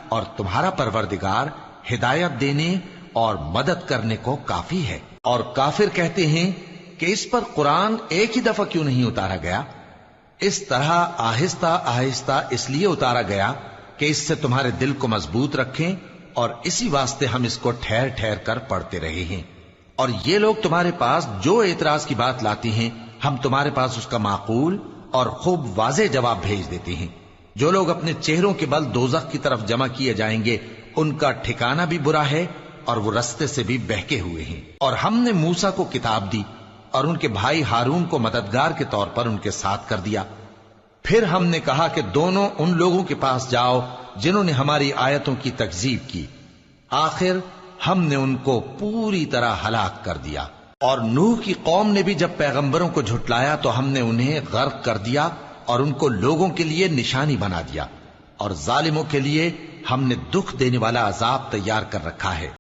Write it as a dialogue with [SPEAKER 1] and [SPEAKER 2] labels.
[SPEAKER 1] اور تمہارا پروردگار ہدایت دینے اور مدد کرنے کو کافی ہے۔ اور کافر کہتے ہیں کہ اس پر قرآن ایک ہی دفعہ کیوں نہیں اتارا گیا؟ اس طرح آہستہ آہستہ اس لیے اتارا گیا کہ اس سے تمہارے دل کو مضبوط رکھیں، اور اسی واسطے ہم اس کو ٹھہر ٹھہر کر پڑھتے رہے ہیں۔ اور یہ لوگ تمہارے پاس جو اعتراض کی بات لاتی ہیں، ہم تمہارے پاس اس کا معقول اور خوب واضح جواب بھیج دیتے ہیں۔ جو لوگ اپنے چہروں کے بل دوزخ کی طرف جمع کیے جائیں گے، ان کا ٹھکانہ بھی برا ہے اور وہ رستے سے بھی بہکے ہوئے ہیں۔ اور ہم نے موسیٰ کو کتاب دی اور ان کے بھائی ہارون کو مددگار کے طور پر ان کے ساتھ کر دیا۔ پھر ہم نے کہا کہ دونوں ان لوگوں کے پاس جاؤ جنہوں نے ہماری آیتوں کی تکذیب کی، آخر ہم نے ان کو پوری طرح ہلاک کر دیا۔ اور نوح کی قوم نے بھی جب پیغمبروں کو جھٹلایا تو ہم نے انہیں غرق کر دیا اور ان کو لوگوں کے لیے نشانی بنا دیا، اور ظالموں کے لیے ہم نے دکھ دینے والا عذاب تیار کر رکھا ہے۔